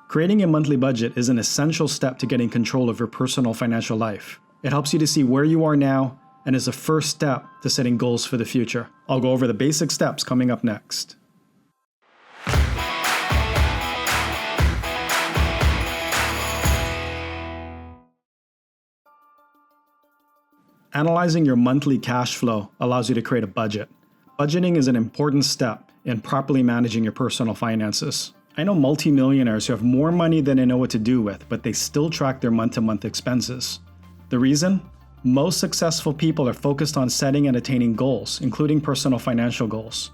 Creating a monthly budget is an essential step to getting control of your personal financial life. It helps you to see where you are now and is a first step to setting goals for the future. I'll go over the basic steps coming up next. Analyzing your monthly cash flow allows you to create a budget. Budgeting is an important step in properly managing your personal finances. I know multimillionaires who have more money than they know what to do with, but they still track their month-to-month expenses. The reason? Most successful people are focused on setting and attaining goals, including personal financial goals.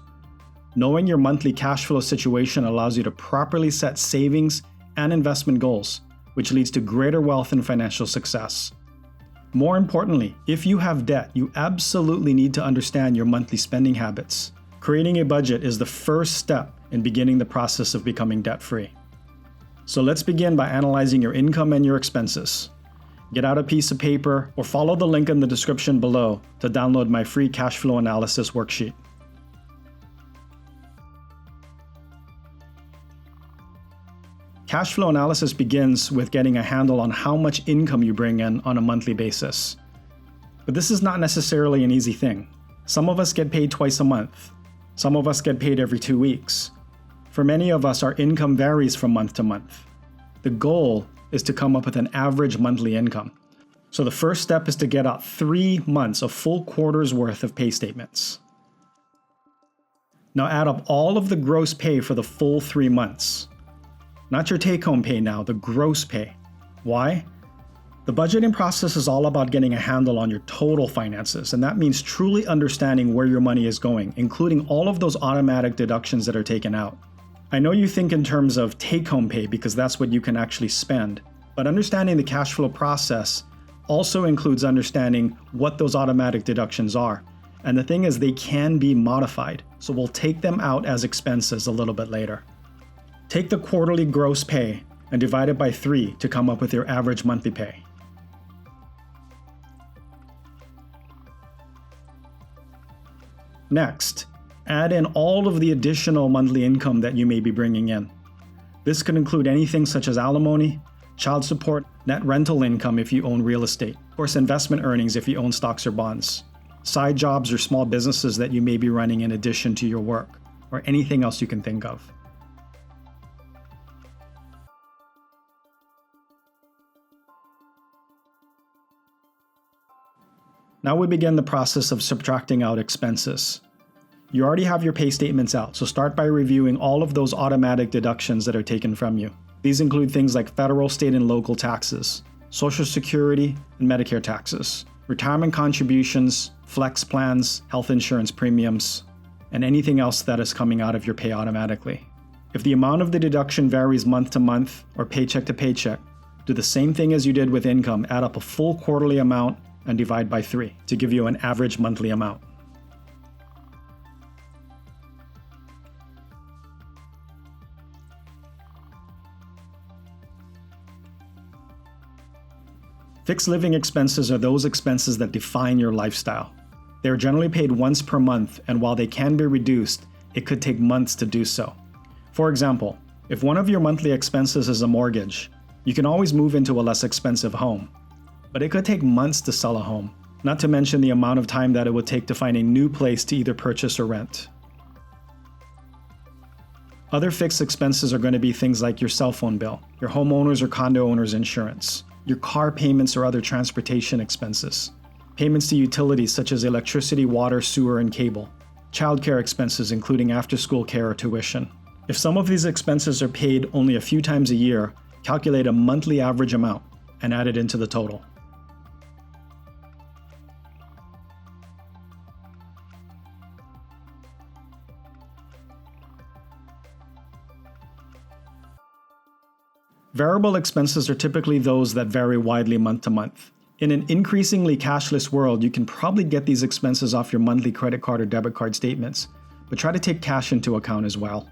Knowing your monthly cash flow situation allows you to properly set savings and investment goals, which leads to greater wealth and financial success. More importantly, if you have debt, you absolutely need to understand your monthly spending habits. Creating a budget is the first step in beginning the process of becoming debt-free. So let's begin by analyzing your income and your expenses. Get out a piece of paper or follow the link in the description below to download my free cash flow analysis worksheet. Cash flow analysis begins with getting a handle on how much income you bring in on a monthly basis. But this is not necessarily an easy thing. Some of us get paid twice a month. Some of us get paid every 2 weeks. For many of us, our income varies from month to month. The goal is to come up with an average monthly income. So the first step is to get out 3 months of full quarters worth of pay statements. Now add up all of the gross pay for the full 3 months. Not your take-home pay now, the gross pay. Why? The budgeting process is all about getting a handle on your total finances, and that means truly understanding where your money is going, including all of those automatic deductions that are taken out. I know you think in terms of take-home pay because that's what you can actually spend, but understanding the cash flow process also includes understanding what those automatic deductions are. And the thing is, they can be modified, so we'll take them out as expenses a little bit later. Take the quarterly gross pay and divide it by 3 to come up with your average monthly pay. Next, add in all of the additional monthly income that you may be bringing in. This could include anything such as alimony, child support, net rental income if you own real estate, of course investment earnings if you own stocks or bonds, side jobs or small businesses that you may be running in addition to your work, or anything else you can think of. Now we begin the process of subtracting out expenses. You already have your pay statements out, so start by reviewing all of those automatic deductions that are taken from you. These include things like federal, state, and local taxes, Social Security and Medicare taxes, retirement contributions, flex plans, health insurance premiums, and anything else that is coming out of your pay automatically. If the amount of the deduction varies month to month or paycheck to paycheck, do the same thing as you did with income, add up a full quarterly amount and divide by 3 to give you an average monthly amount. Fixed living expenses are those expenses that define your lifestyle. They are generally paid once per month, and while they can be reduced, it could take months to do so. For example, if one of your monthly expenses is a mortgage, you can always move into a less expensive home. But it could take months to sell a home, not to mention the amount of time that it would take to find a new place to either purchase or rent. Other fixed expenses are going to be things like your cell phone bill, your homeowner's or condo owner's insurance, your car payments or other transportation expenses, payments to utilities such as electricity, water, sewer, and cable, childcare expenses including after-school care or tuition. If some of these expenses are paid only a few times a year, calculate a monthly average amount and add it into the total. Variable expenses are typically those that vary widely month to month. In an increasingly cashless world, you can probably get these expenses off your monthly credit card or debit card statements, but try to take cash into account as well.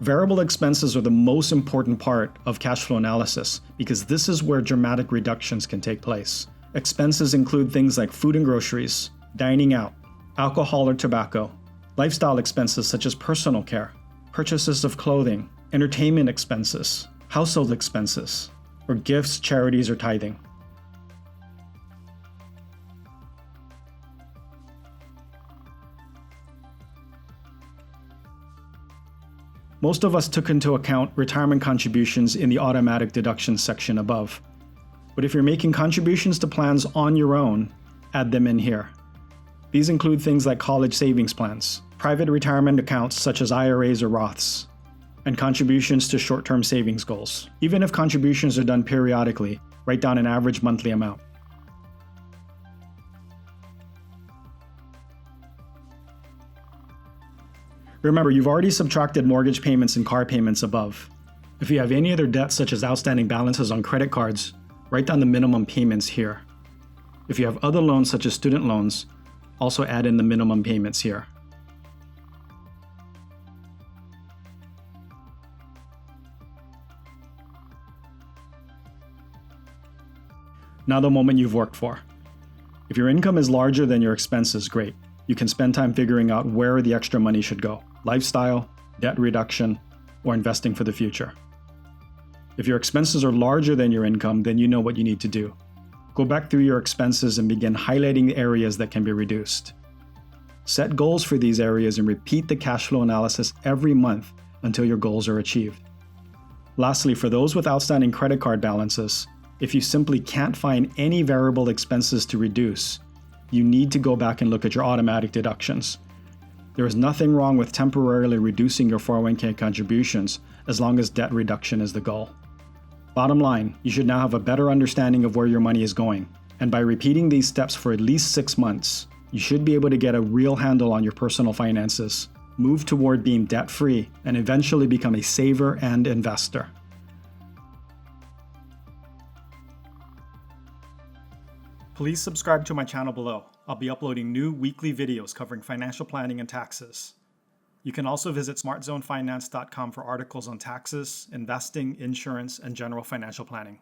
Variable expenses are the most important part of cash flow analysis because this is where dramatic reductions can take place. Expenses include things like food and groceries, dining out, alcohol or tobacco, lifestyle expenses such as personal care, purchases of clothing, entertainment expenses, household expenses, or gifts, charities, or tithing. Most of us took into account retirement contributions in the automatic deductions section above. But if you're making contributions to plans on your own, add them in here. These include things like college savings plans, private retirement accounts such as IRAs or Roths, and contributions to short-term savings goals. Even if contributions are done periodically, write down an average monthly amount. Remember, you've already subtracted mortgage payments and car payments above. If you have any other debts such as outstanding balances on credit cards, write down the minimum payments here. If you have other loans such as student loans, also add in the minimum payments here. Now the moment you've worked for. If your income is larger than your expenses, great. You can spend time figuring out where the extra money should go: lifestyle, debt reduction, or investing for the future. If your expenses are larger than your income, then you know what you need to do. Go back through your expenses and begin highlighting the areas that can be reduced. Set goals for these areas and repeat the cash flow analysis every month until your goals are achieved. Lastly, for those with outstanding credit card balances, if you simply can't find any variable expenses to reduce, you need to go back and look at your automatic deductions. There is nothing wrong with temporarily reducing your 401k contributions as long as debt reduction is the goal. Bottom line, you should now have a better understanding of where your money is going, and by repeating these steps for at least 6 months, you should be able to get a real handle on your personal finances, move toward being debt-free, and eventually become a saver and investor. Please subscribe to my channel below. I'll be uploading new weekly videos covering financial planning and taxes. You can also visit smartzonefinance.com for articles on taxes, investing, insurance, and general financial planning.